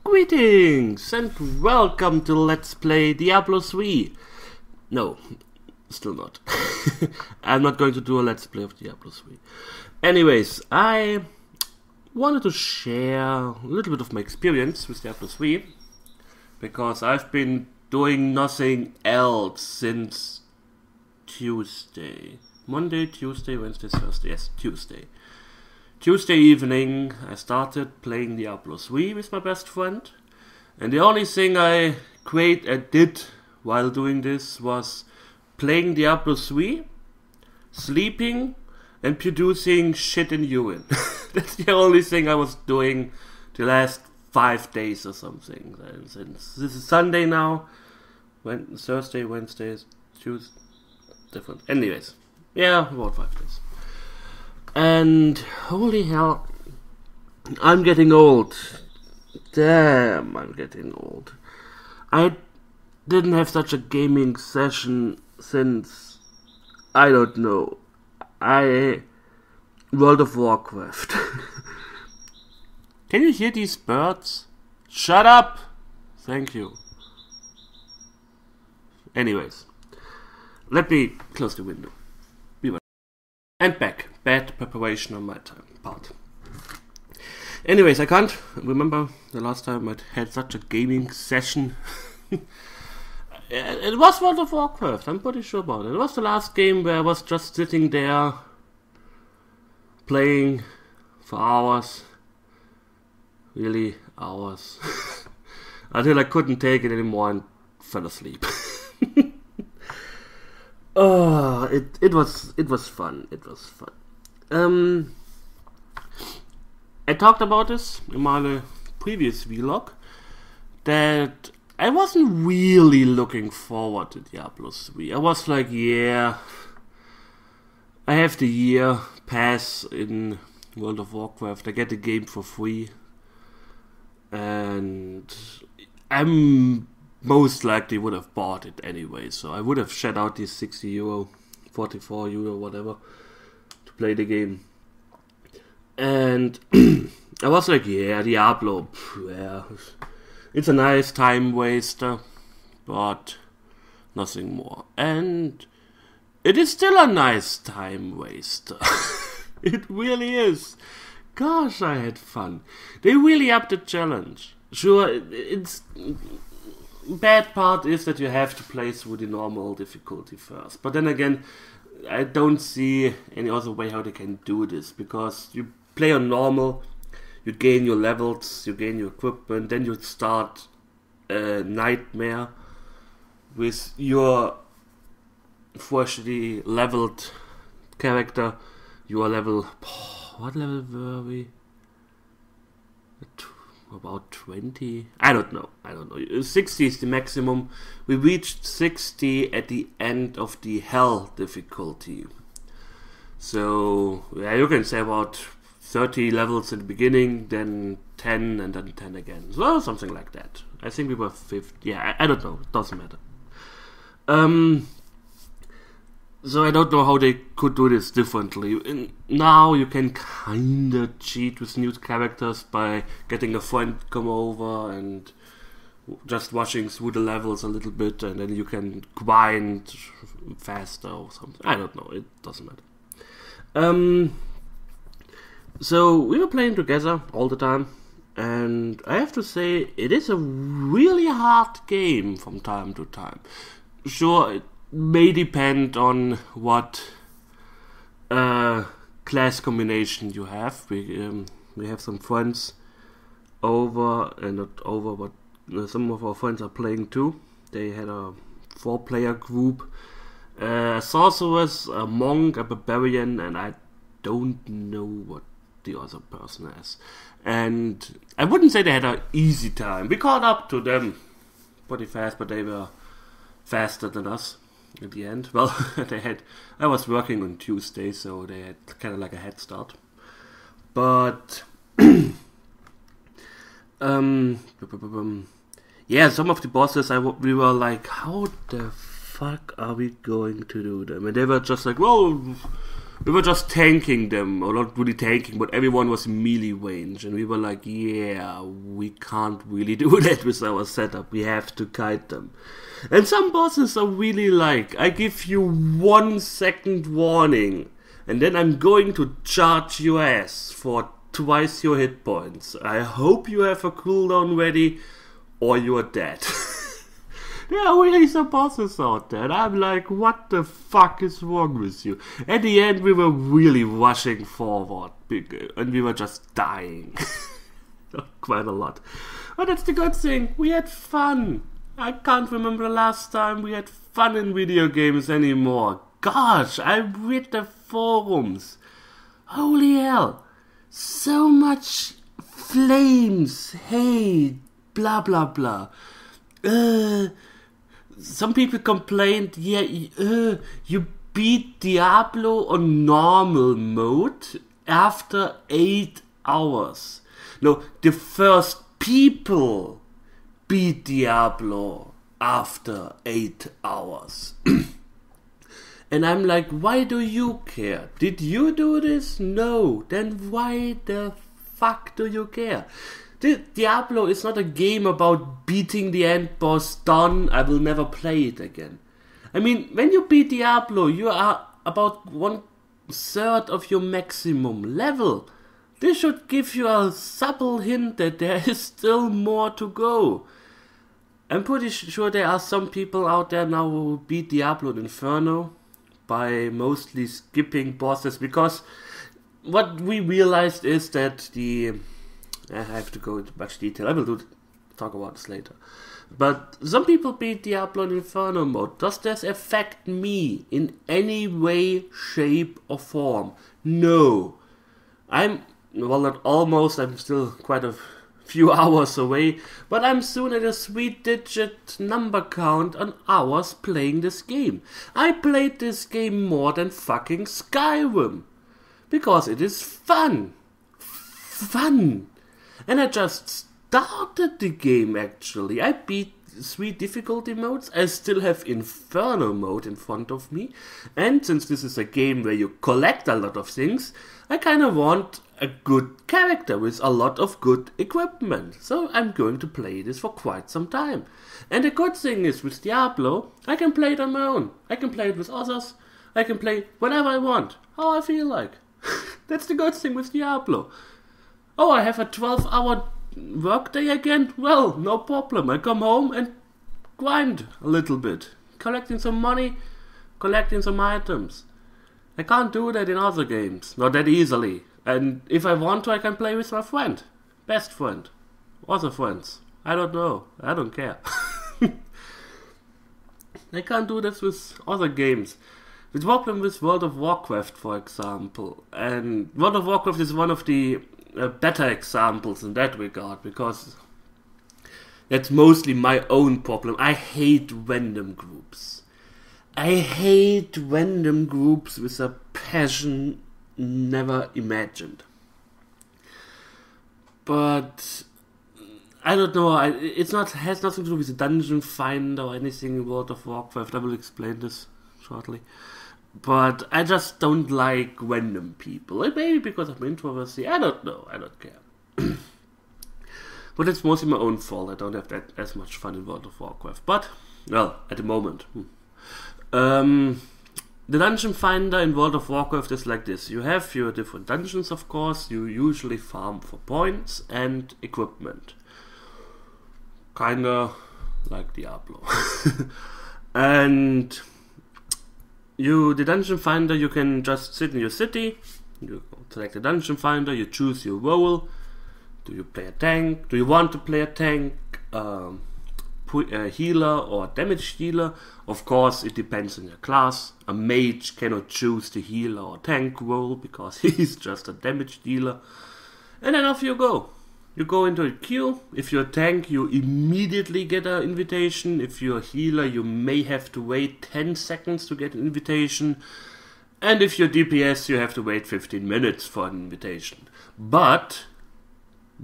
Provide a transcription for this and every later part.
Greetings and welcome to Let's Play Diablo 3. No, still not. I'm not going to do a Let's Play of Diablo 3. Anyways, I wanted to share a little bit of my experience with Diablo 3 because I've been doing nothing else since Tuesday. Monday, Tuesday, Wednesday, Thursday. Yes, Tuesday. Tuesday evening, I started playing Diablo 3 with my best friend, and the only thing I did while doing this was playing Diablo 3, sleeping, and producing shit in urine. That's the only thing I was doing the last 5 days or something. Since this is Sunday now, Thursday, Wednesday, Tuesday, different. Anyways, yeah, about 5 days. And holy hell, I'm getting old. Damn, I'm getting old. I didn't have such a gaming session since, I don't know, World of Warcraft. Can you hear these birds? Shut up! Thank you. Anyways, let me close the window. And back. Bad preparation on my part. Anyways, I can't remember the last time I had such a gaming session. It was World of Warcraft, I'm pretty sure about it. It was the last game where I was just sitting there playing for hours. Really, hours. Until I couldn't take it anymore and fell asleep. Oh, it was fun. It was fun. I talked about this in my previous vlog that I wasn't really looking forward to Diablo 3. I was like, yeah, I have the year pass in World of Warcraft. I get the game for free, and I'm most likely would have bought it anyway, so I would have shed out these €60, €44, whatever, to play the game. And I was like, yeah, Diablo, yeah, it's a nice time waster, but nothing more. And it is still a nice time waster. It really is. Gosh, I had fun. They really upped the challenge. Sure, it's... bad part is that you have to play through the normal difficulty first. But then again, I don't see any other way how they can do this, because you play on normal, you gain your levels, you gain your equipment, then you start a nightmare with your freshly leveled character. You are level... what level were we? About 20? I don't know. 60 is the maximum. We reached 60 at the end of the Hell difficulty. So, yeah, you can say about 30 levels in the beginning, then 10, and then 10 again. So, something like that. I think we were 50. Yeah, I don't know. It doesn't matter. So I don't know how they could do this differently. Now you can kinda cheat with new characters by getting a friend come over and just watching through the levels a little bit, and then you can grind faster or something. I don't know, it doesn't matter. So we were playing together all the time, and I have to say it is a really hard game from time to time. Sure, it may depend on what class combination you have. We have some friends over, and not over, but some of our friends are playing too. They had a 4-player group. A sorceress, a monk, a barbarian, and I don't know what the other person has. And I wouldn't say they had an easy time. We caught up to them pretty fast, but they were faster than us at the end. Well, I was working on Tuesday, so they had kind of like a head start. But yeah, some of the bosses we were like, how the fuck are we going to do them? And they were just like, well, we were just tanking them, or not really tanking, but everyone was in melee range, and we were like, yeah, we can't really do that with our setup, we have to kite them. And some bosses are really like, I give you 1 second warning, and then I'm going to charge your ass for twice your hit points. I hope you have a cooldown ready, or you're dead. There are really some bosses out there, and I'm like, what the fuck is wrong with you? At the end, we were really rushing forward, and we were just dying. Quite a lot. But that's the good thing, we had fun. I can't remember the last time we had fun in video games anymore. Gosh, I read the forums. Holy hell. So much flames, hate, blah blah blah. Some people complained, yeah, you beat Diablo on normal mode after 8 hours. No, the first people beat Diablo after 8 hours. And I'm like, why do you care? Did you do this? No. Then why the fuck do you care? Diablo is not a game about beating the end boss, done, I will never play it again. I mean, when you beat Diablo, you are about 1/3 of your maximum level. This should give you a subtle hint that there is still more to go. I'm pretty sure there are some people out there now who beat Diablo and Inferno by mostly skipping bosses, because what we realized is that I have to go into much detail. I will talk about this later. But some people beat Diablo in Inferno mode. Does this affect me in any way, shape, or form? No. Not almost, I'm still quite a few hours away, but I'm soon at a 3-digit number count on hours playing this game. I played this game more than fucking Skyrim. Because it is fun. Fun. And I just started the game actually. I beat 3 difficulty modes. I still have Inferno mode in front of me. And since this is a game where you collect a lot of things, I kind of want a good character with a lot of good equipment. So I'm going to play this for quite some time. And the good thing is with Diablo, I can play it on my own. I can play it with others. I can play whenever I want, how I feel like. That's the good thing with Diablo. Oh, I have a 12-hour workday again? Well, no problem. I come home and grind a little bit. Collecting some money, collecting some items. I can't do that in other games. Not that easily. And if I want to, I can play with my friend. Best friend. Other friends. I don't know. I don't care. I can't do this with other games. The problem with World of Warcraft, for example. And World of Warcraft is one of the better examples in that regard, because that's mostly my own problem. I hate random groups. I hate random groups with a passion never imagined. But I don't know, has nothing to do with the dungeon finder or anything in World of Warcraft. I will explain this shortly. But I just don't like random people. Maybe because of introversy. I don't know. I don't care. But it's mostly my own fault. I don't have that as much fun in World of Warcraft. But, well, at the moment. The dungeon finder in World of Warcraft is like this. You have your different dungeons, of course. You usually farm for points and equipment. Kinda like Diablo. And the dungeon finder, you can just sit in your city, you select the dungeon finder, you choose your role. Do you play a tank? Do you want to play a tank, a healer or damage dealer? Of course, it depends on your class. A mage cannot choose the healer or tank role because he's just a damage dealer. And then off you go. You go into a queue. If you're a tank, you immediately get an invitation. If you're a healer, you may have to wait 10 seconds to get an invitation. And if you're DPS, you have to wait 15 minutes for an invitation. But,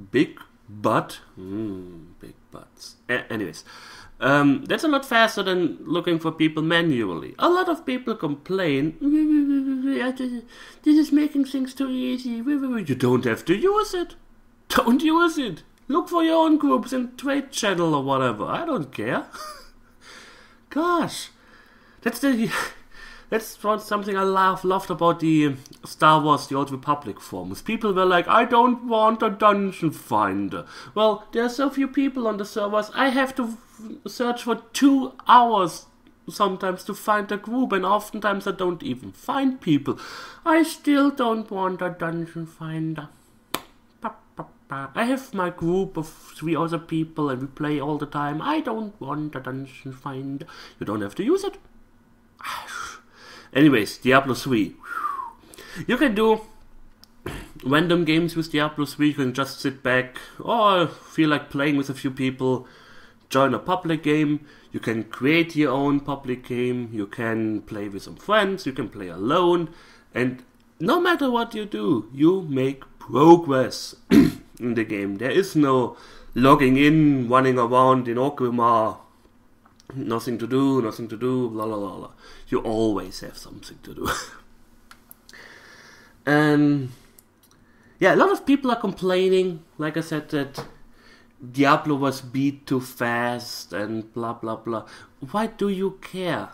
big But, big buts. Anyways, that's a lot faster than looking for people manually. A lot of people complain, this is making things too easy. You don't have to use it. Don't use it. Look for your own groups in Trade Channel or whatever. I don't care. Gosh, that's something I loved about the Star Wars: The Old Republic forums. People were like, I don't want a dungeon finder. Well, there are so few people on the servers, I have to search for 2 hours sometimes to find a group, and oftentimes I don't even find people. I still don't want a dungeon finder. I have my group of 3 other people and we play all the time. I don't want a dungeon finder. You don't have to use it. Anyways, Diablo 3. You can do random games with Diablo 3. You can just sit back or feel like playing with a few people. Join a public game. You can create your own public game. You can play with some friends. You can play alone. And no matter what you do, you make progress in the game. There is no logging in, running around in Orgrimmar. Nothing to do, blah, blah, blah, blah. You always have something to do. And yeah, a lot of people are complaining, like I said, that Diablo was beat too fast and blah, blah, blah. Why do you care?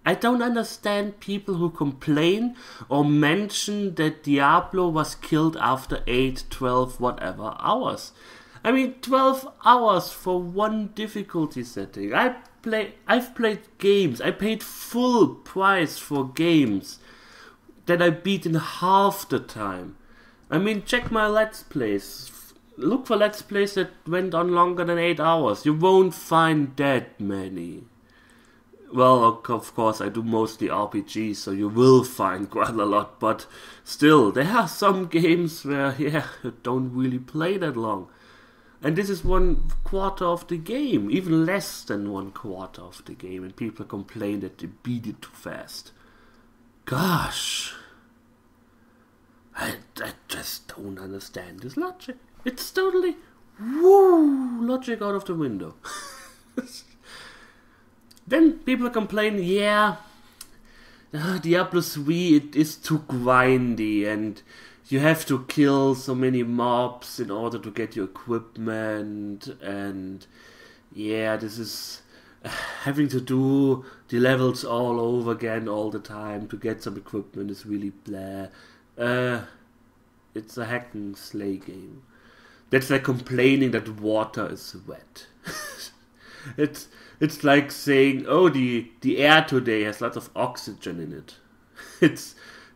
I don't understand people who complain or mention that Diablo was killed after 8, 12, whatever hours. I mean, 12 hours for one difficulty setting. I've played games. I paid full price for games that I beat in half the time. I mean, check my Let's Plays. Look for Let's Plays that went on longer than 8 hours. You won't find that many. Well, of course, I do mostly RPGs, so you will find quite a lot. But still, there are some games where, you don't really play that long. And this is 1/4 of the game, even less than 1/4 of the game, and people complain that they beat it too fast. Gosh, I just don't understand this logic. It's totally, logic out of the window. Then people complain, Diablo 3, it is too grindy, and you have to kill so many mobs in order to get your equipment, and this is having to do the levels all over again all the time to get some equipment is really blah. It's a hack and slay game. That's like complaining that water is wet. It's like saying, oh, the air today has lots of oxygen in it.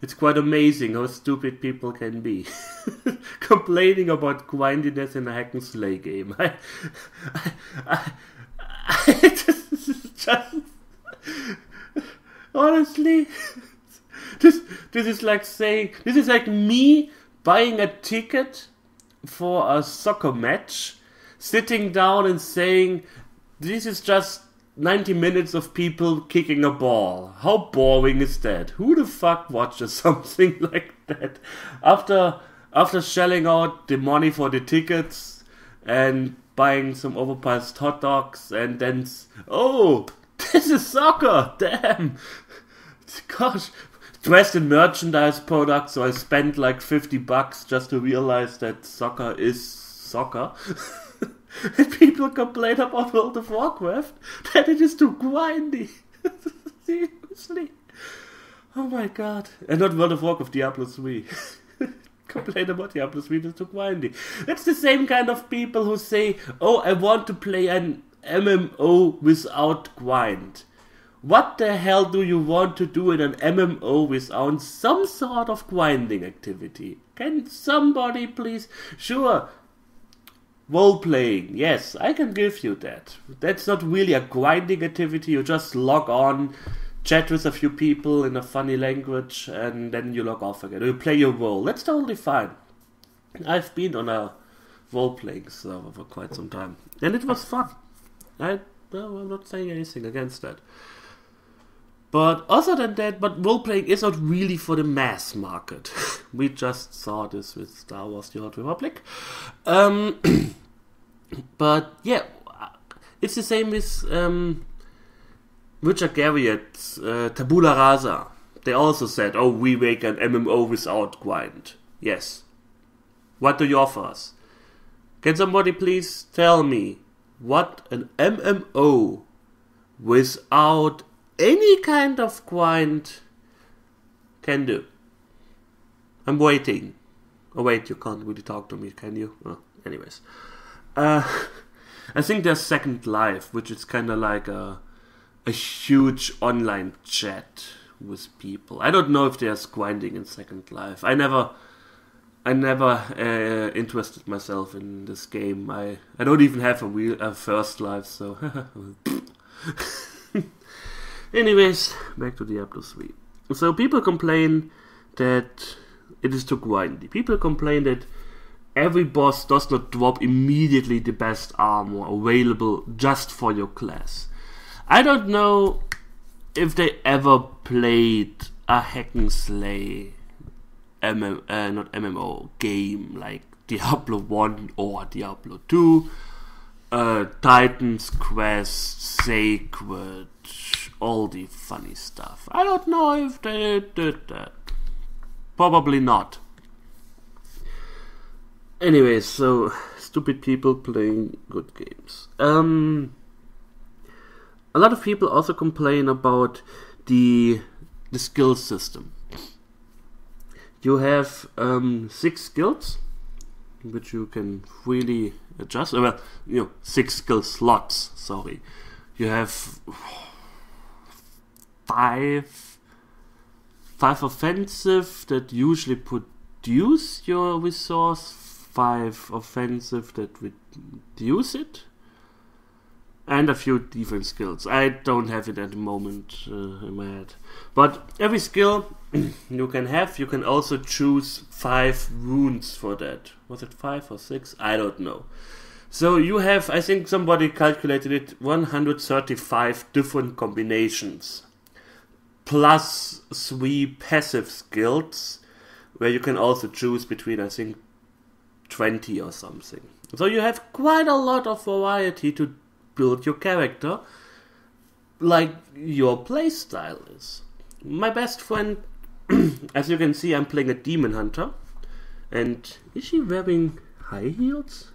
It's quite amazing how stupid people can be. Complaining about grindiness in a hack and slay game. just honestly, this is like saying, this is like me buying a ticket for a soccer match, sitting down and saying, this is just 90 minutes of people kicking a ball. How boring is that? Who the fuck watches something like that? After shelling out the money for the tickets and buying some overpriced hot dogs and then, oh, this is soccer, damn. Gosh, dressed in merchandise products, so I spent like $50 just to realize that soccer is soccer. And people complain about World of Warcraft that it is too grindy. Seriously. Oh my god. And not World of Warcraft, Diablo 3. Complain about Diablo 3, it's too grindy. That's the same kind of people who say, oh, I want to play an MMO without grind. What the hell do you want to do in an MMO without some sort of grinding activity? Can somebody please... Sure. Role-playing, yes, I can give you that. That's not really a grinding activity, you just log on, chat with a few people in a funny language, and then you log off again. You play your role, that's totally fine. I've been on a role-playing server for quite some time, and it was fun. I'm not saying anything against that. But other than that, role-playing is not really for the mass market. We just saw this with Star Wars: The Old Republic. But yeah, it's the same with Richard Garriott's Tabula Rasa. They also said, oh, we make an MMO without grind. Yes. What do you offer us? Can somebody please tell me what an MMO without any kind of grind can do? I'm waiting. Oh wait, you can't really talk to me, can you? Oh, anyways. I think there's Second Life, which is kind of like a huge online chat with people. I don't know if there's grinding in Second Life. I never interested myself in this game. I don't even have a First Life, so... Anyways, back to Diablo 3. So people complain that it is too grindy. People complain that every boss does not drop immediately the best armor available just for your class. I don't know if they ever played a hack and slay not MMO game like Diablo 1 or Diablo 2, Titan's Quest, Sacred, all the funny stuff. I don't know if they did that. Probably not. Anyways, so stupid people playing good games. A lot of people also complain about the skill system. You have 6 skills, which you can freely adjust. Well, 6 skill slots. Sorry, you have 5 offensive that usually produce your resource, 5 offensive that reduce it, and a few defense skills. I don't have it at the moment in my head. But every skill you can also choose 5 runes for that. Was it 5 or 6? I don't know. So you have, I think somebody calculated it, 135 different combinations. Plus 3 passive skills, where you can also choose between, I think, 20 or something. So you have quite a lot of variety to build your character like your playstyle is. My best friend, as you can see, I'm playing a demon hunter, and is she wearing high heels?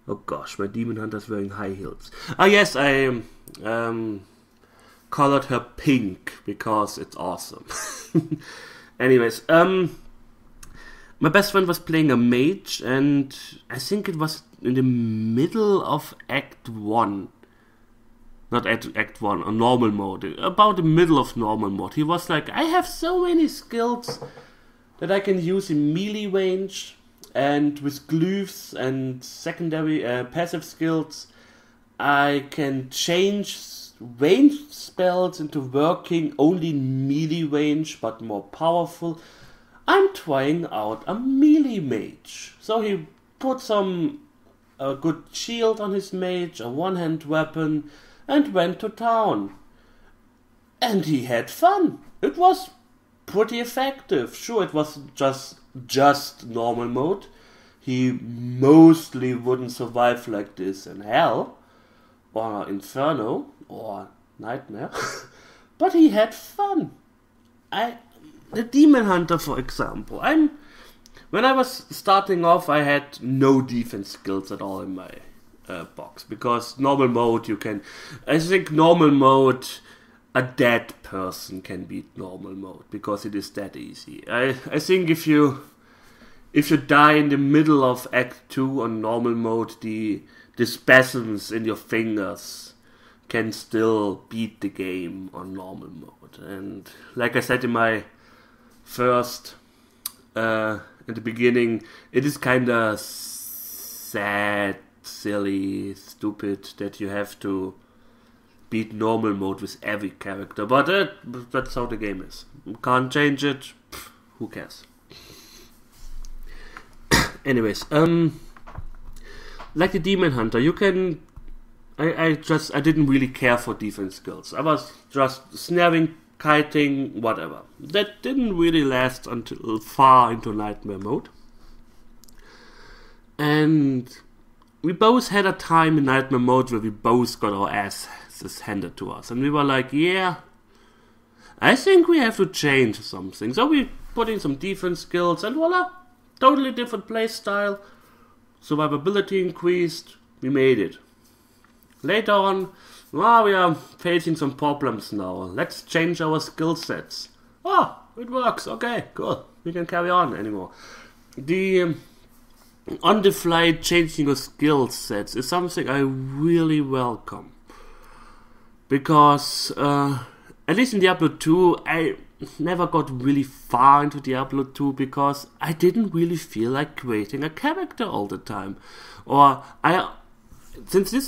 Oh gosh, my demon hunter's wearing high heels. Ah yes, I colored her pink because it's awesome. Anyways, my best friend was playing a mage, and I think it was in the middle of Act 1. Not Act 1, or normal mode. About the middle of normal mode. He was like, I have so many skills that I can use in melee range, and with glyphs and secondary passive skills, I can change ranged spells into working only melee range, but more powerful. I'm trying out a melee mage. So he put a good shield on his mage, a one-hand weapon, and went to town. And he had fun. It was pretty effective. Sure, it was just normal mode. He mostly wouldn't survive like this in Hell, or Inferno, or Nightmare. But he had fun. The Demon Hunter, for example. When I was starting off, I had no defense skills at all in my box, because normal mode I think normal mode, a dead person can beat normal mode, because it is that easy. I think if you die in the middle of Act 2 on normal mode, the spasms in your fingers can still beat the game on normal mode. And like I said in my first, in the beginning, it is kinda sad, silly, stupid that you have to beat normal mode with every character, but that's how the game is. Can't change it, who cares? Anyways, like the Demon Hunter, you can... I didn't really care for defense skills. I was just snaring, kiting, whatever. That didn't really last until far into Nightmare mode. And we both had a time in Nightmare Mode where we both got our asses handed to us. And we were like, yeah, I think we have to change something. So we put in some defense skills and voila, totally different playstyle. Survivability increased, we made it. Later on, well, we are facing some problems now. Let's change our skill sets. Oh, it works, okay, cool. We can carry on anymore. The on the fly changing your skill sets is something I really welcome. Because, at least in Diablo 2, I never got really far into Diablo 2 because I didn't really feel like creating a character all the time. Or since this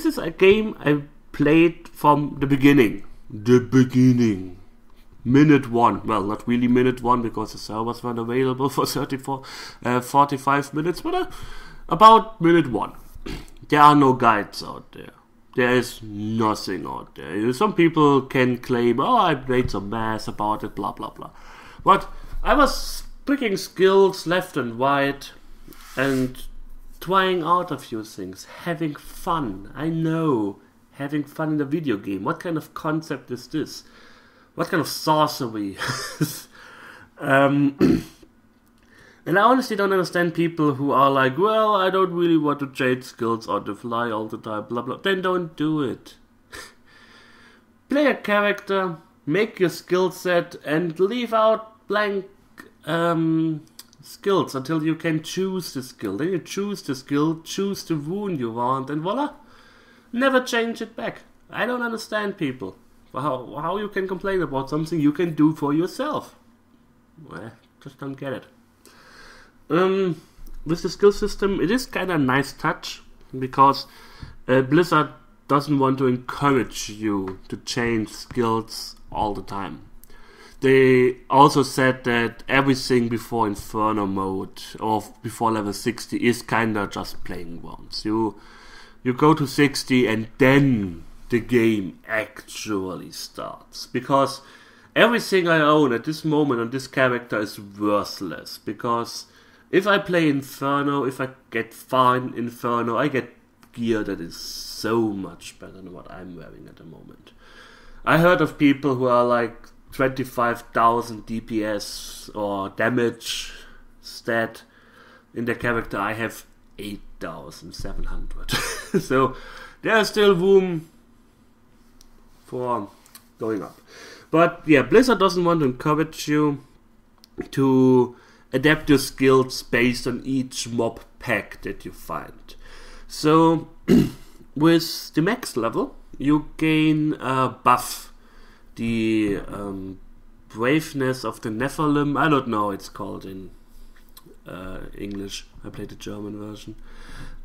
is a game I played from the beginning. Minute 1. Well, not really minute 1 because the servers weren't available for 45 minutes, but about minute 1. There are no guides out there. There is nothing out there. Some people can claim, oh, I made some mess about it, blah blah blah. But I was picking skills left and right and trying out a few things, having fun. I know, having fun in a video game. What kind of concept is this? What kind of sorcery? And I honestly don't understand people who are like, well, I don't really want to change skills on the fly all the time, blah blah. Then don't do it. Play a character, make your skill set, and leave out blank skills until you can choose the skill. Then you choose the skill, choose the rune you want, and voila. Never change it back. I don't understand people. How you can complain about something you can do for yourself. Well, just don't get it. With the skill system, it is kind of a nice touch because Blizzard doesn't want to encourage you to change skills all the time. They also said that everything before Inferno mode or before level 60 is kind of just playing once. You go to 60 and then the game actually starts, because everything I own at this moment on this character is worthless, because if I play Inferno, if I get far in Inferno, I get gear that is so much better than what I'm wearing at the moment. I heard of people who are like 25,000 DPS or damage stat in the character. I have 8,700. So there's still room for going up. But yeah, Blizzard doesn't want to encourage you to adapt your skills based on each mob pack that you find. So with the max level, you gain a buff. The braveness of the Nephilim, I don't know what it's called in English. I played the German version.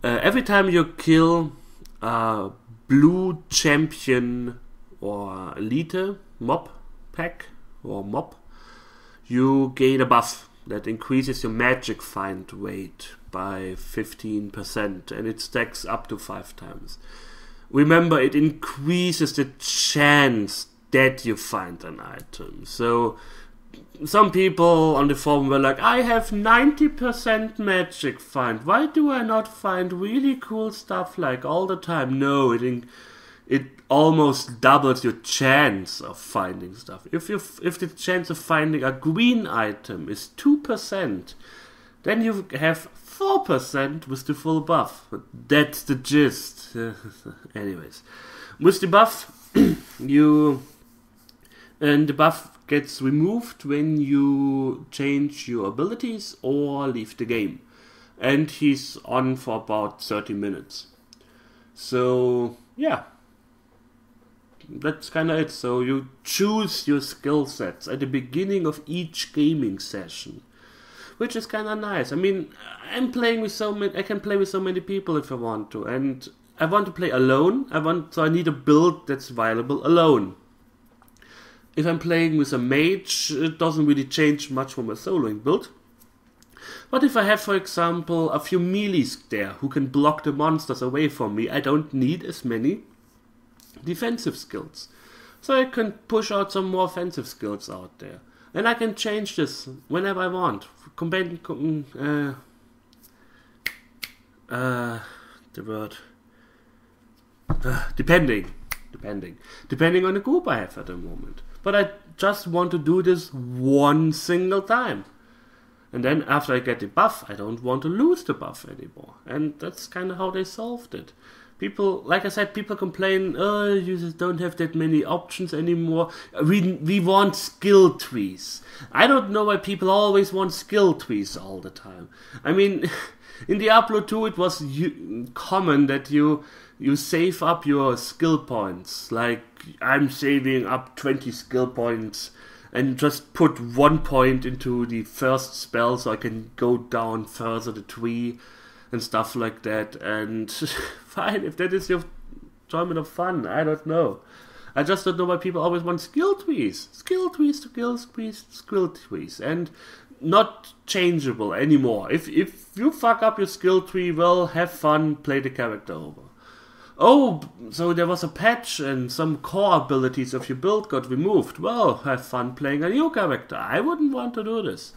Every time you kill a blue champion or elite mob pack or mob, you gain a buff that increases your magic find rate by 15%, and it stacks up to 5 times. Remember, it increases the chance that you find an item. So some people on the forum were like, I have 90% magic find. Why do I not find really cool stuff like all the time? No, it almost doubles your chance of finding stuff. If the chance of finding a green item is 2%, then you have 4% with the full buff. That's the gist. Anyways, with the buff, the buff gets removed when you change your abilities or leave the game, and he's on for about 30 minutes. So yeah, that's kind of it. So you choose your skill sets at the beginning of each gaming session, which is kind of nice. I mean, I can play with so many people if I want to, and I want to play alone. So I need a build that's viable alone. If I'm playing with a mage, it doesn't really change much from my soloing build. But if I have, for example, a few melees there who can block the monsters away from me, I don't need as many defensive skills. So I can push out some more offensive skills out there. And I can change this whenever I want. The the word? Depending on the group I have at the moment. But I just want to do this one single time. And then after I get the buff, I don't want to lose the buff anymore. And that's kind of how they solved it. People, like I said, people complain, oh, users don't have that many options anymore. We want skill trees. I don't know why people always want skill trees all the time. I mean, in Diablo 2 it was common that you save up your skill points. Like, I'm saving up 20 skill points and just put 1 point into the first spell so I can go down further the tree and stuff like that. And fine, if that is your enjoyment of fun, I don't know. I just don't know why people always want skill trees. Skill trees to skill trees. And not changeable anymore. If you fuck up your skill tree, well, have fun, play the character over. Oh, so there was a patch and some core abilities of your build got removed. Well, have fun playing a new character. I wouldn't want to do this.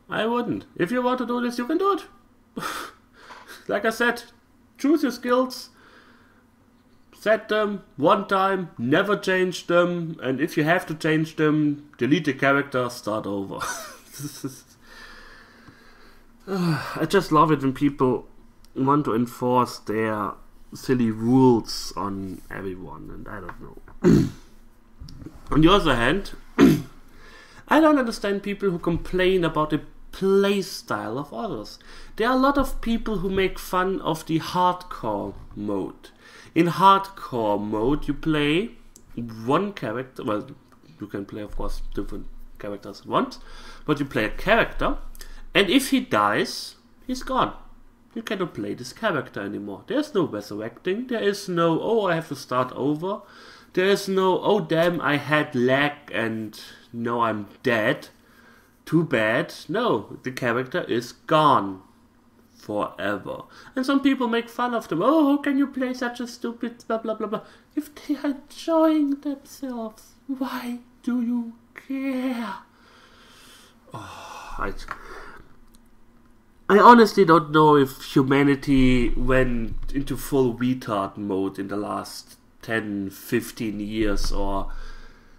I wouldn't. If you want to do this, you can do it. Like I said, choose your skills, set them one time, never change them, and if you have to change them, delete the character, start over. I just love it when people want to enforce their silly rules on everyone, and I don't know. On the other hand, I don't understand people who complain about the playstyle of others. There are a lot of people who make fun of the hardcore mode. In hardcore mode, you play one character. Well, you can play, of course, different characters at once, but you play a character, and if he dies, he's gone. You cannot play this character anymore. There's no resurrecting. There is no, oh, I have to start over. There is no, oh damn, I had lag and now I'm dead. Too bad. No, the character is gone forever. And some people make fun of them. Oh, how can you play such a stupid blah blah blah blah? If they are enjoying themselves, why do you care? Oh, I honestly don't know if humanity went into full retard mode in the last 10, 15 years, or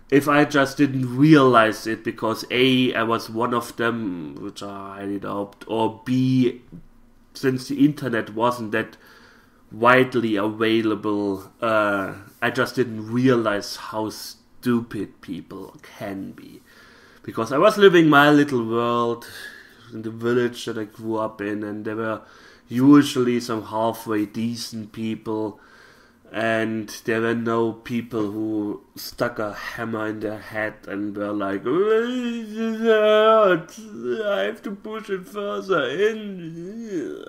if I just didn't realize it because A, I was one of them, which I highly doubt, or B, since the internet wasn't that widely available, I just didn't realize how stupid people can be. Because I was living my little world in the village that I grew up in, and there were usually some halfway decent people, and there were no people who stuck a hammer in their head and were like, oh, this hurts, I have to push it further in.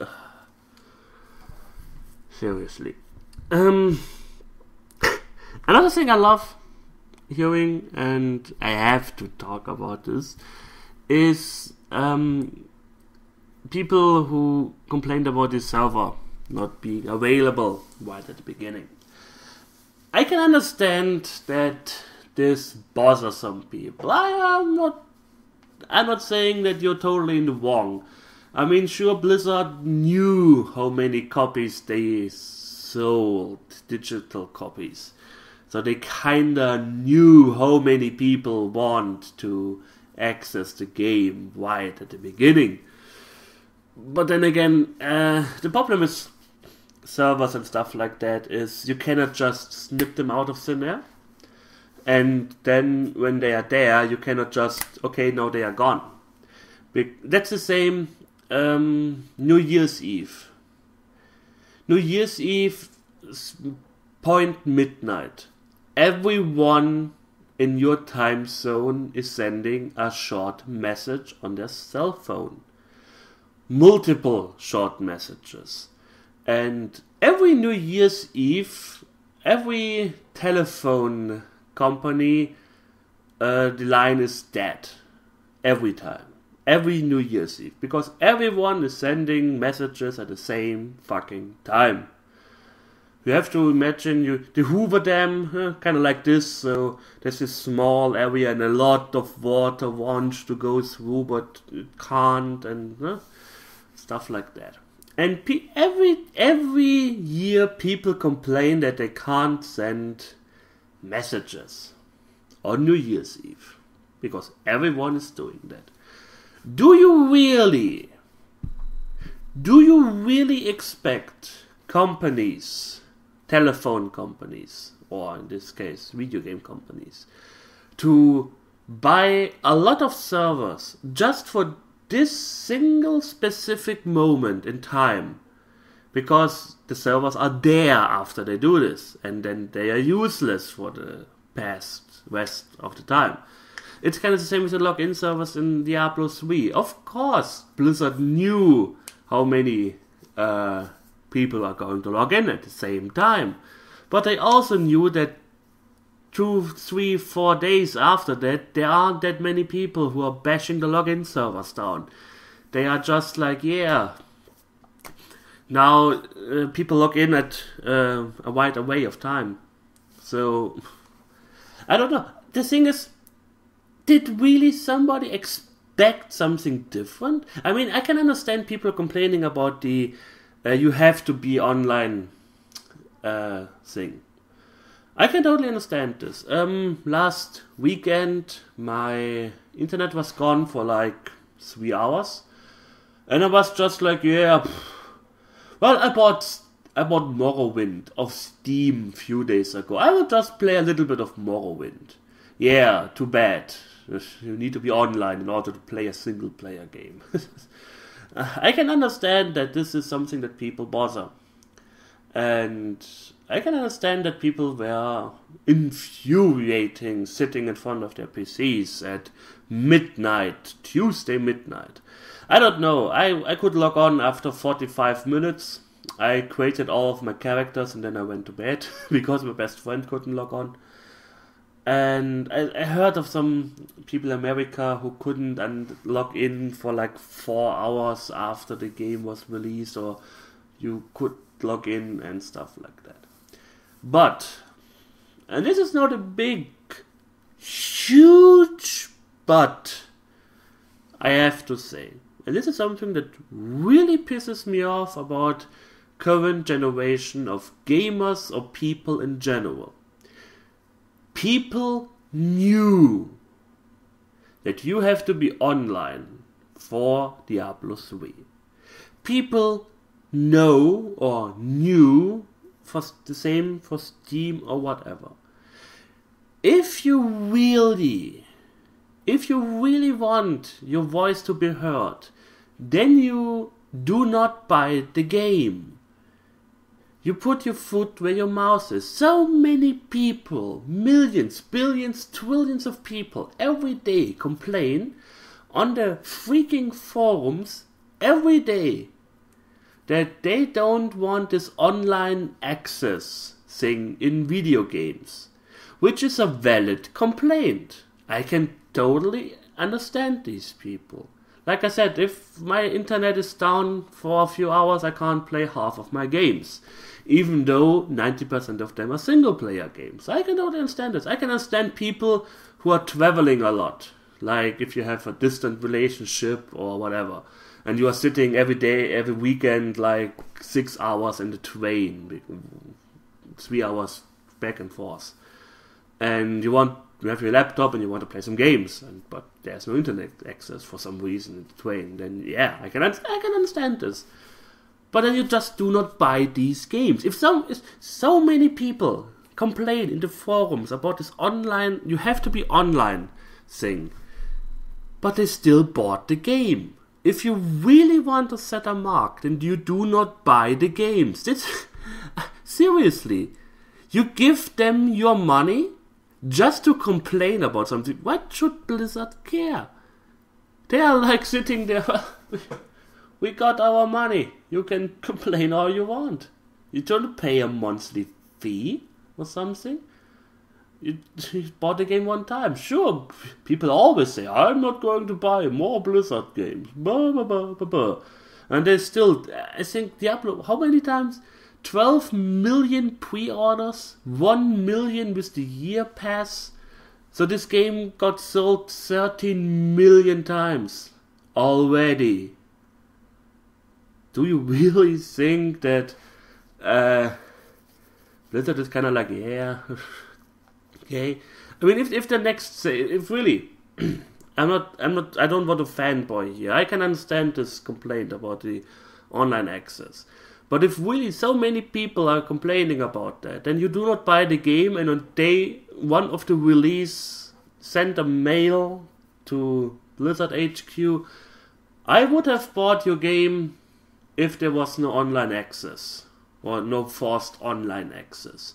Seriously. Another thing I love hearing, and I have to talk about this, is people who complained about the server not being available right at the beginning. I can understand that this bothers some people. I'm not saying that you're totally in the wrong. I mean, sure, Blizzard knew how many copies they sold, digital copies. So they kinda knew how many people want to access the game right at the beginning. But then again, the problem is servers and stuff like that is you cannot just snip them out of thin air, and then when they are there you cannot just, okay, now they are gone. That's the same New Year's Eve. New Year's Eve, point midnight, everyone in your time zone is sending a short message on their cell phone. Multiple short messages. And every New Year's Eve, every telephone company, the line is dead. Every time. Every New Year's Eve. Because everyone is sending messages at the same fucking time. You have to imagine the Hoover Dam, kind of like this. So there's this small area and a lot of water wants to go through, but it can't, and stuff like that. And every year people complain that they can't send messages on New Year's Eve. Because everyone is doing that. Do you really expect companies, telephone companies, or in this case video game companies, to buy a lot of servers just for this single specific moment in time? Because the servers are there after they do this, and then they are useless for the rest of the time. It's kind of the same with the login servers in Diablo 3. Of course, Blizzard knew how many people are going to log in at the same time. But they also knew that 2, 3, 4 days after that, there aren't that many people who are bashing the login servers down. They are just like, yeah, now people log in at a wide array of time. So, I don't know. The thing is, did really somebody expect something different? I mean, I can understand people complaining about the you have to be online thing. I can totally understand this. Last weekend, my internet was gone for like 3 hours. And I was just like, yeah, well, I bought Morrowind of Steam a few days ago. I will just play a little bit of Morrowind. Yeah, too bad. You need to be online in order to play a single player game. I can understand that this is something that people bother. And I can understand that people were infuriating sitting in front of their PCs at midnight, Tuesday midnight. I don't know, I could log on after 45 minutes. I created all of my characters and then I went to bed because my best friend couldn't log on. And I heard of some people in America who couldn't log in for like 4 hours after the game was released, or you could log in and stuff like that. But, and this is not a big, huge but, I have to say, and this is something that really pisses me off about current generation of gamers or people in general. People knew that you have to be online for Diablo 3. People know or knew for the same for Steam or whatever. If you really want your voice to be heard, then you do not buy the game. You put your foot where your mouth is. So many people, millions, billions, trillions of people every day complain on the freaking forums every day that they don't want this online access thing in video games, which is a valid complaint. I can totally understand these people. Like I said, if my internet is down for a few hours, I can't play half of my games, even though 90% of them are single-player games. I can totally understand this. I can understand people who are traveling a lot, like if you have a distant relationship or whatever, and you are sitting every day, every weekend, like 6 hours in the train, 3 hours back and forth, and you have your laptop and you want to play some games, but there's no internet access for some reason in the train, then yeah, I can understand this. But then you just do not buy these games. If so many people complain in the forums about this online, you have to be online thing, but they still bought the game. If you really want to set a mark, then you do not buy the games. Seriously, you give them your money just to complain about something. Why should Blizzard care? They are like sitting there, we got our money, you can complain all you want. You don't pay a monthly fee or something. You bought the game one time. Sure, people always say, I'm not going to buy more Blizzard games. Blah, blah, blah, blah, blah. And they still, I think Diablo, how many times? 12 million pre-orders, 1 million with the year pass. So this game got sold 13 million times already. do you really think that Blizzard is kind of like, yeah, okay. I mean, if the next, if really, I don't want to fanboy here. I can understand this complaint about the online access. But if really so many people are complaining about that, then you do not buy the game, and on day one of the release, send a mail to Blizzard HQ. I would have bought your game if there was no online access, or no forced online access.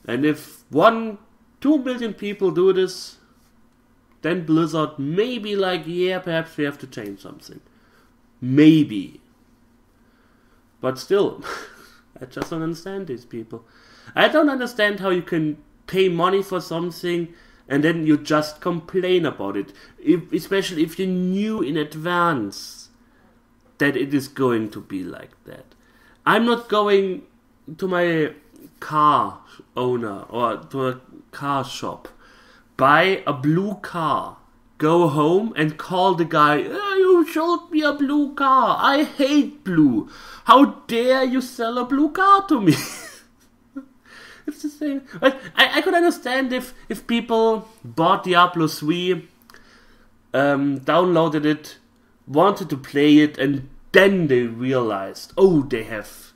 And if 2 million people do this, then Blizzard may be like, yeah, perhaps we have to change something. Maybe. But still, I just don't understand these people. I don't understand how you can pay money for something and then you just complain about it. Especially if you knew in advance that it is going to be like that. I'm not going to my car owner or to a car shop, buy a blue car, go home and call the guy, you showed me a blue car, I hate blue, how dare you sell a blue car to me? It's the same. I could understand if people bought Diablo 3, downloaded it, wanted to play it, and then they realized, oh, they have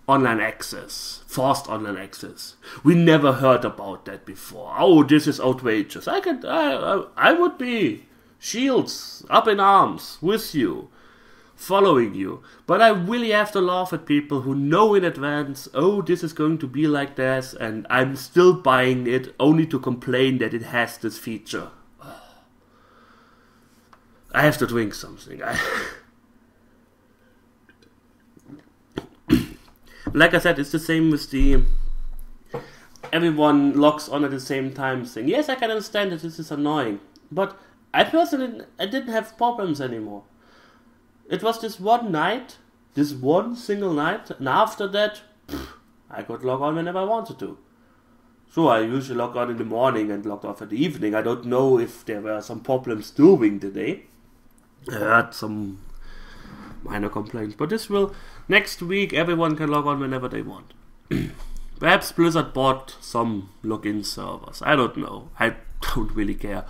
online access, forced online access. We never heard about that before. Oh, this is outrageous. I would be shields up in arms with you, following you. But I really have to laugh at people who know in advance, oh, this is going to be like this, and I'm still buying it only to complain that it has this feature. I have to drink something. Like I said, it's the same with the everyone logs on at the same time thing. Yes, I can understand that this is annoying, but I personally didn't have problems anymore. It was this one night, this one single night, and after that, I could log on whenever I wanted to. So I usually log on in the morning and log off in the evening. I don't know if there were some problems during the day. I heard some minor complaints, but this will, next week everyone can log on whenever they want. Perhaps Blizzard bought some login servers, I don't know, I don't really care.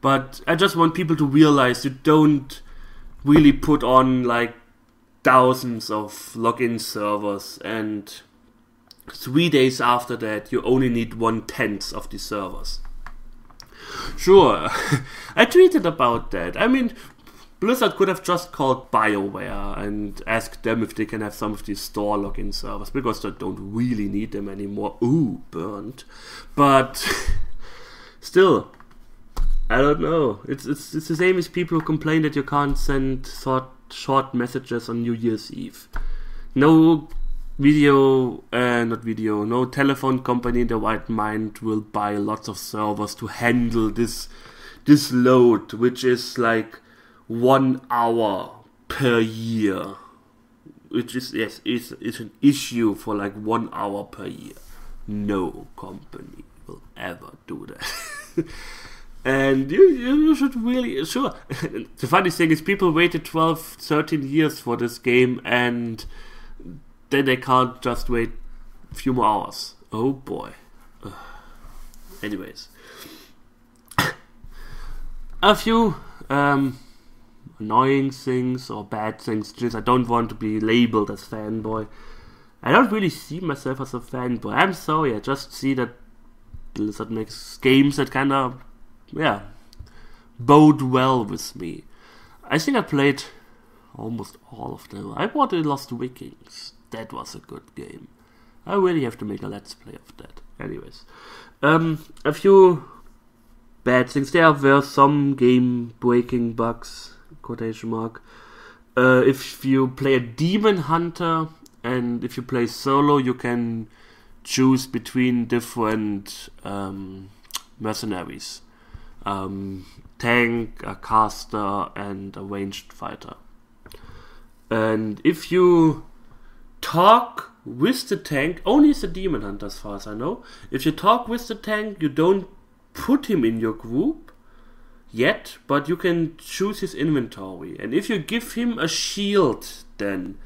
But I just want people to realize you don't really put on like thousands of login servers and 3 days after that you only need 1/10 of the servers. Sure, I tweeted about that. I mean, Blizzard could have just called BioWare and asked them if they can have some of these store login servers, because they don't really need them anymore. Ooh, burnt. But still, I don't know. It's the same as people who complain that you can't send short messages on New Year's Eve. No no telephone company in their right mind will buy lots of servers to handle this load, which is like 1 hour per year, which is, yes, it's an issue for like 1 hour per year. No company will ever do that. And you should really, sure. The funny thing is people waited 12, 13 years for this game, and then they can't just wait a few more hours. Oh boy. Anyways. A few annoying things or bad things. Just I don't want to be labeled as fanboy. I don't really see myself as a fanboy. I'm sorry, I just see that Blizzard makes games that kind of, yeah, bode well with me. I think I played almost all of them. I bought The Lost Vikings. That was a good game. I really have to make a let's play of that. Anyways, a few bad things. There were some game-breaking bugs, quotation mark. If you play a demon hunter and if you play solo, you can choose between different mercenaries. Tank, a caster, and a ranged fighter. And if you talk with the tank, only as a demon hunter as far as I know, if you talk with the tank, you don't put him in your group yet, but you can choose his inventory. And if you give him a shield, then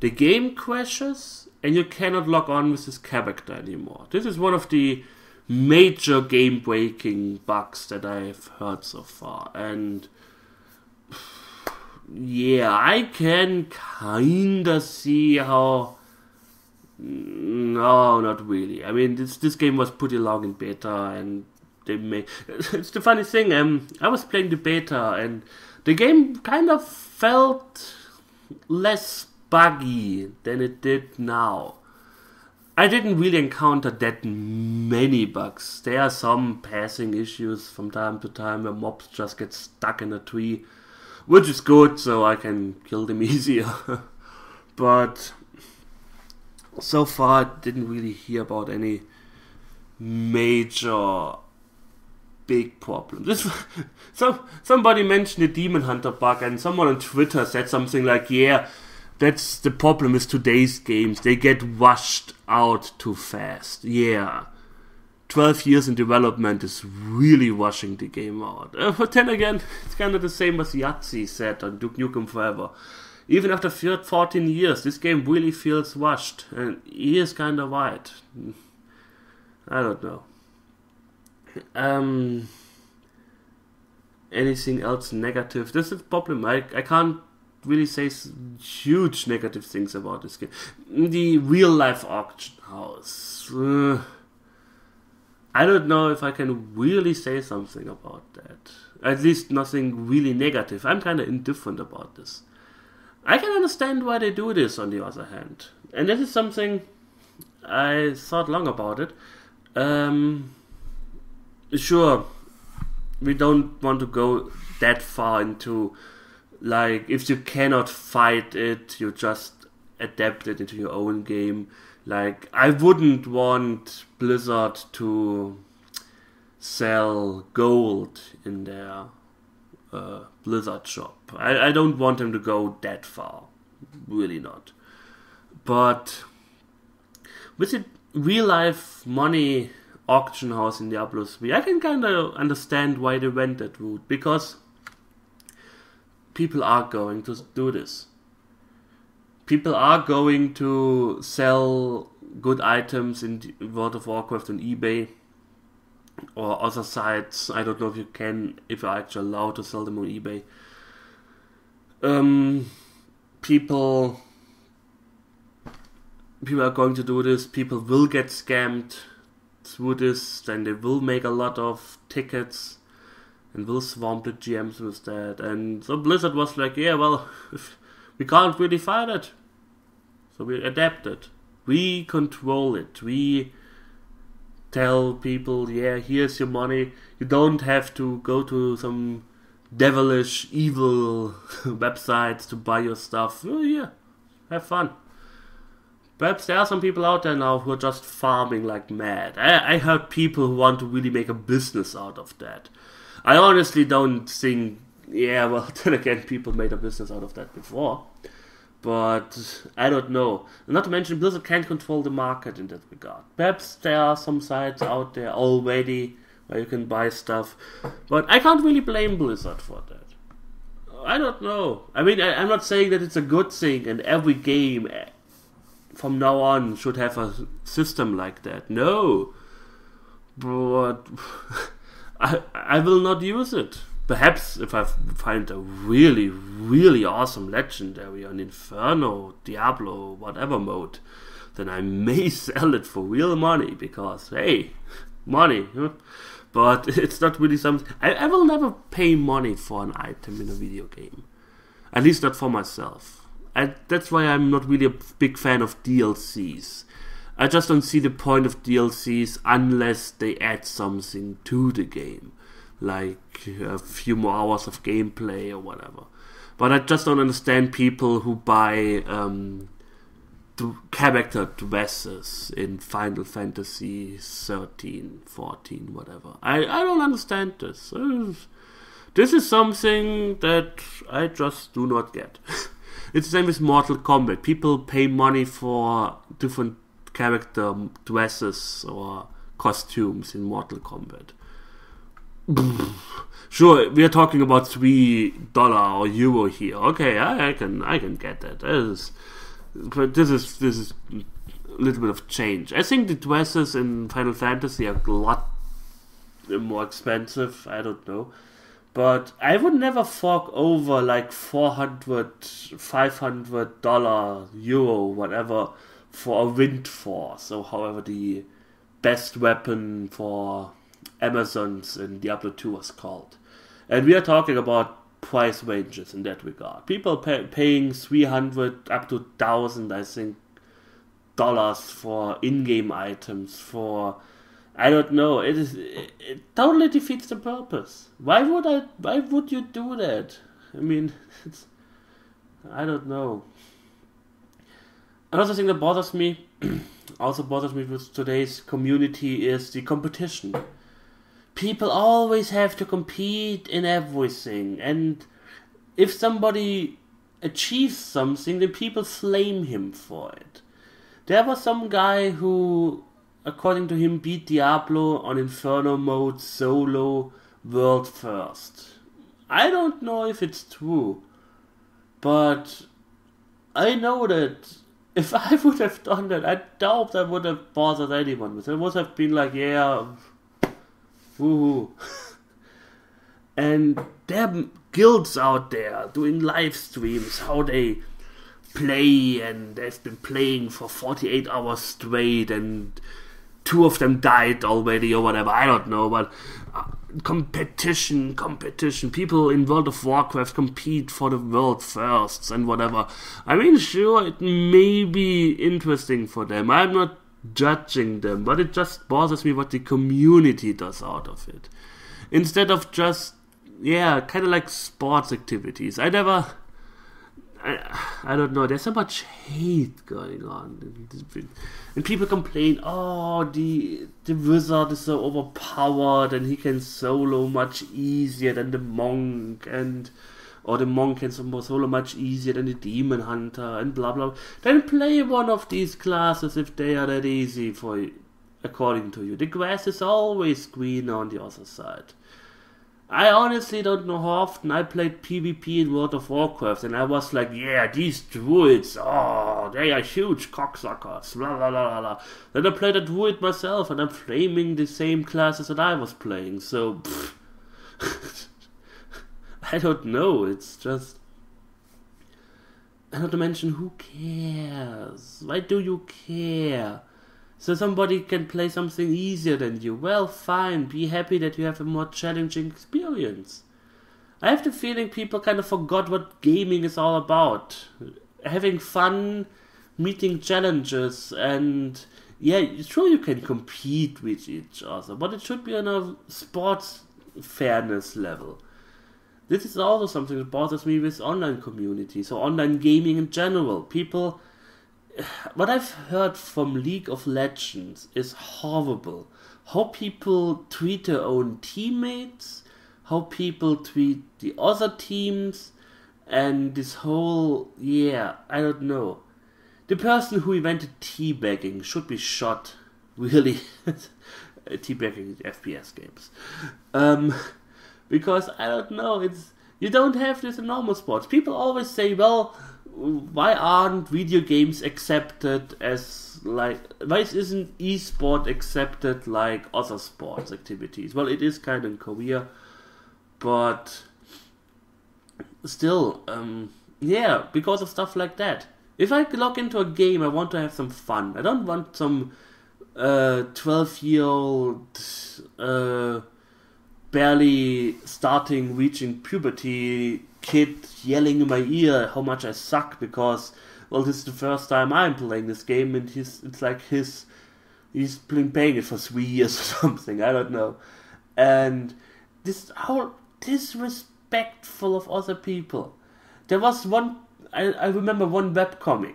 the game crashes and you cannot log on with this character anymore. This is one of the major game-breaking bugs that I've heard so far, and yeah, I can kinda see how. No, not really. I mean, this game was pretty long in beta, and they made. It's the funny thing. I was playing the beta, and the game kind of felt less buggy than it did now. I didn't really encounter that many bugs. There are some passing issues from time to time where mobs just get stuck in a tree, which is good, so I can kill them easier. But so far, I didn't really hear about any major big problems. Somebody mentioned the Demon Hunter bug, and someone on Twitter said something like, yeah, that's the problem with today's games. They get rushed out too fast. Yeah. 12 years in development is really rushing the game out. But then again, it's kind of the same as Yahtzee said on Duke Nukem Forever. Even after 14 years, this game really feels rushed. And he is kind of right. I don't know. Anything else negative? This is a problem. I can't really say huge negative things about this game. The real life auction house. I don't know if I can really say something about that. At least nothing really negative. I'm kind of indifferent about this. I can understand why they do this, on the other hand. And this is something I thought long about it. Sure, we don't want to go that far into, like, if you cannot fight it, you just adapt it into your own game. Like, I wouldn't want Blizzard to sell gold in their Blizzard shop. I don't want them to go that far. Really not. But with the real life money auction house in Diablo 3, I can kind of understand why they went that route. Because people are going to do this. People are going to sell good items in World of Warcraft on eBay or other sites. I don't know if you're actually allowed to sell them on eBay. People are going to do this. People will get scammed through this. Then they will make a lot of tickets and will swamp the GMs with that. And so Blizzard was like, yeah, well, we can't really fight it. So we adapt it. We control it. We tell people, yeah, here's your money. You don't have to go to some devilish, evil websites to buy your stuff. Oh, yeah, have fun. Perhaps there are some people out there now who are just farming like mad. I heard people who want to really make a business out of that. I honestly don't think, yeah, well, then again, people made a business out of that before. But I don't know. Not to mention, Blizzard can't control the market in that regard. Perhaps there are some sites out there already where you can buy stuff. But I can't really blame Blizzard for that. I don't know. I mean, I'm not saying that it's a good thing and every game from now on should have a system like that. No. But I will not use it. Perhaps if I find a really, really awesome legendary on Inferno, Diablo, whatever mode, then I may sell it for real money, because, hey, money. Huh? But it's not really something. I will never pay money for an item in a video game. At least not for myself. That's why I'm not really a big fan of DLCs. I just don't see the point of DLCs unless they add something to the game. Like a few more hours of gameplay or whatever. But I just don't understand people who buy character dresses in Final Fantasy 13, 14, whatever. I don't understand this. This is something that I just do not get. It's the same with Mortal Kombat. People pay money for different character dresses or costumes in Mortal Kombat. Sure, we are talking about $3 or euro here. Okay, I can get that. but this is a little bit of change. I think the dresses in Final Fantasy are a lot more expensive. I don't know, but I would never fork over like $400, $500, euro, whatever, for a Wind Force, or however the best weapon for Amazons in Diablo 2 was called. And we are talking about price ranges in that regard. People paying 300 up to 1,000, I think, dollars for in-game items, for, I don't know, it totally defeats the purpose. Why would you do that? I mean, I don't know. Another thing that bothers me, with today's community, is the competition. People always have to compete in everything, and if somebody achieves something, then people flame him for it. There was some guy who, according to him, beat Diablo on Inferno mode solo world first. I don't know if it's true, but I know that if I would have done that, I doubt that would have bothered anyone. It would have been like, yeah, woohoo. And there are guilds out there doing live streams, how they play, and they've been playing for 48 hours straight, and 2 of them died already or whatever, I don't know, but competition, people in World of Warcraft compete for the world firsts and whatever. I mean, sure, it may be interesting for them, I'm not judging them, but it just bothers me what the community does out of it. Instead of just, kind of like sports activities. I don't know, there's so much hate going on. And people complain, oh, the wizard is so overpowered and he can solo much easier than the monk, or the monk can solo much easier than the demon hunter, and blah blah. Then play one of these classes if they are that easy for you, according to you. The grass is always greener on the other side. I honestly don't know how often I played PvP in World of Warcraft, and I was like, yeah, these druids, oh, they are huge cocksuckers, blah blah blah blah. Then I played a druid myself, and I'm flaming the same classes that I was playing, so I don't know, it's just, and not to mention, who cares? Why do you care? So somebody can play something easier than you. Well, fine, be happy that you have a more challenging experience. I have the feeling people kind of forgot what gaming is all about. Having fun, meeting challenges, and sure you can compete with each other, but it should be on a sports fairness level. This is also something that bothers me with online communities, or online gaming in general. What I've heard from League of Legends is horrible. How people treat their own teammates, how people treat the other teams, and this whole, I don't know. The person who invented teabagging should be shot, really. Teabagging FPS games. Because, I don't know, you don't have this in normal sports. People always say, well, why aren't video games accepted as, like, why isn't esport accepted like other sports activities? Well, it is kind of in Korea, but still, because of stuff like that. If I log into a game, I want to have some fun. I don't want some 12-year-old barely reaching puberty kid yelling in my ear how much I suck because, well, this is the first time I'm playing this game, and he's been playing it for 3 years or something, I don't know. And this, how disrespectful of other people. There was one, I remember one webcomic.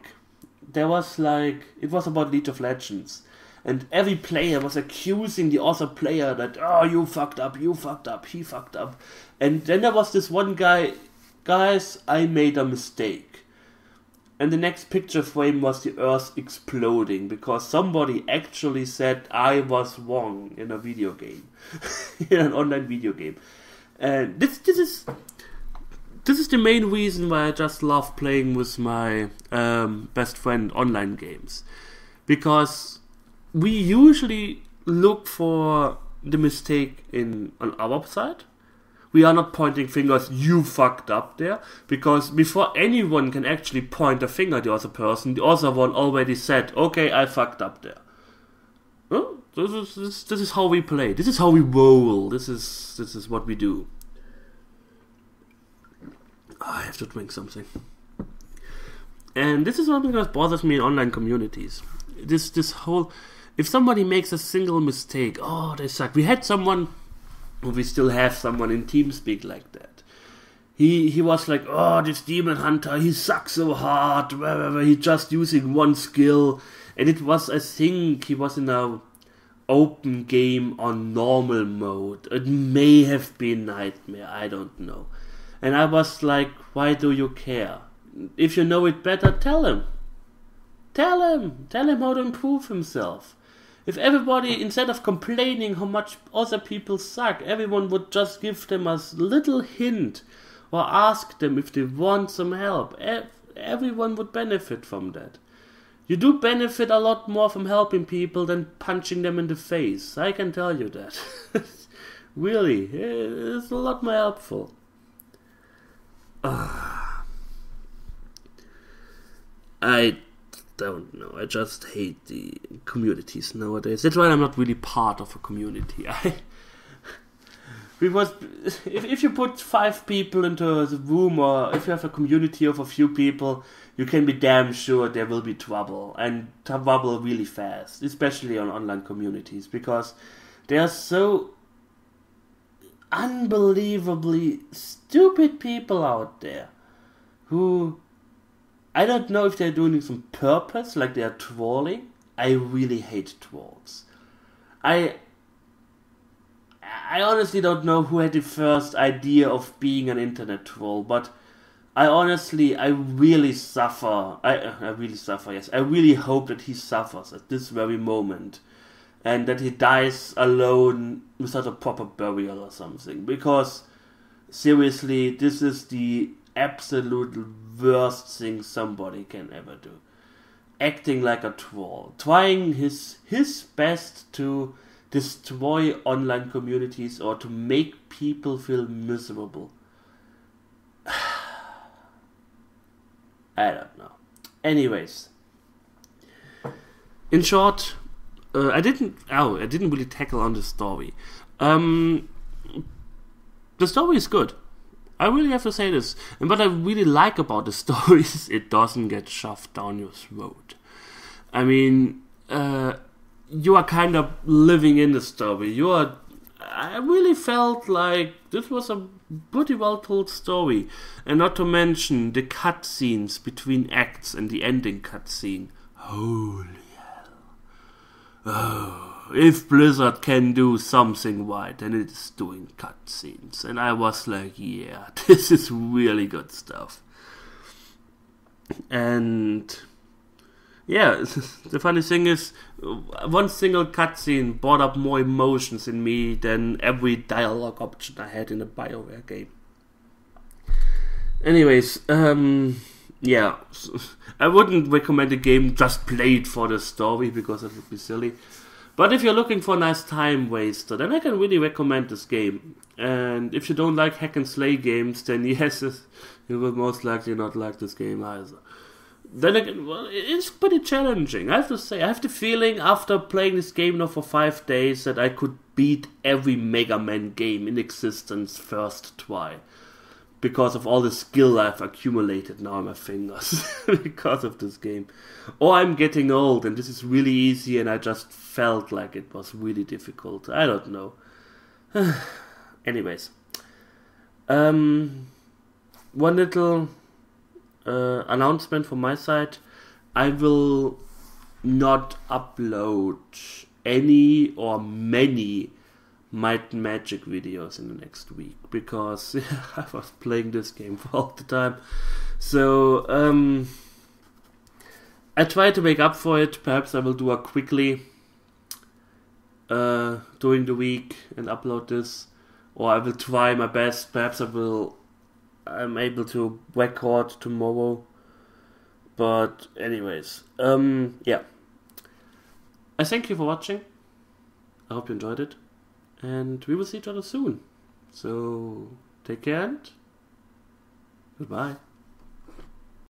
There was like, it was about League of Legends. And every player was accusing the other player that, oh, you fucked up, he fucked up. And then there was this one guy, guys, I made a mistake. And the next picture frame was the earth exploding because somebody actually said I was wrong in a video game. In an online video game. And this this is the main reason why I just love playing with my best friend online games. Because we usually look for the mistake on our side. We are not pointing fingers, you fucked up there, because before anyone can actually point a finger at the other person, the other one already said, okay, I fucked up there. Well, this is how we play. This is how we roll. This is what we do. I have to drink something. And this is something that bothers me in online communities. This whole, if somebody makes a single mistake, oh, they suck. We had someone, or we still have someone in TeamSpeak like that. He was like, oh, this demon hunter, he sucks so hard, he's just using one skill. And it was, I think, he was in a open game on normal mode. It may have been Nightmare, I don't know. And I was like, why do you care? If you know it better, tell him. Tell him how to improve himself. If everybody, instead of complaining how much other people suck, everyone would just give them a little hint or ask them if they want some help, everyone would benefit from that. You do benefit a lot more from helping people than punching them in the face. I can tell you that. Really, it's a lot more helpful. I don't know. I just hate the communities nowadays. That's why I'm not really part of a community. Because if you put 5 people into the room, or if you have a community of a few people, you can be damn sure there will be trouble, and trouble really fast, especially on online communities, because there are so unbelievably stupid people out there who, I don't know if they're doing this on purpose, like they're trolling. I really hate trolls. I honestly don't know who had the first idea of being an internet troll, but I really suffer. I really suffer, yes. I really hope that he suffers at this very moment, and that he dies alone without a proper burial or something, because seriously, this is the absolute worst thing somebody can ever do. Acting like a troll, trying his best to destroy online communities or to make people feel miserable. I don't know. Anyways, in short, I didn't really tackle on the story. The story is good. I really have to say this. And what I really like about the story is it doesn't get shoved down your throat. I mean, you are kind of living in the story. I really felt like this was a pretty well told story. And not to mention the cutscenes between acts and the ending cutscene. Holy hell. Oh. If Blizzard can do something right, then it's doing cutscenes. And I was like, yeah, this is really good stuff. And yeah, the funny thing is, one single cutscene brought up more emotions in me than every dialogue option I had in a BioWare game. Anyways, yeah, I wouldn't recommend a game just played for the story, because it would be silly. But if you're looking for a nice time waster, then I can really recommend this game. And if you don't like hack and slay games, then yes, you will most likely not like this game either. Then again, well, it's pretty challenging, I have to say. I have the feeling after playing this game now for 5 days that I could beat every Mega Man game in existence first try. Because of all the skill I've accumulated now on my fingers. Because of this game. Or I'm getting old and this is really easy and I just felt like it was really difficult. I don't know. Anyways. One little announcement from my side. I will not upload any or many Might and Magic videos in the next week, because I was playing this game for all the time. So I try to make up for it. Perhaps I will do a quickly during the week and upload this, or I will try my best. Perhaps I will I'm able to record tomorrow. But anyways, yeah. I thank you for watching. I hope you enjoyed it. And we will see each other soon. So, take care and goodbye.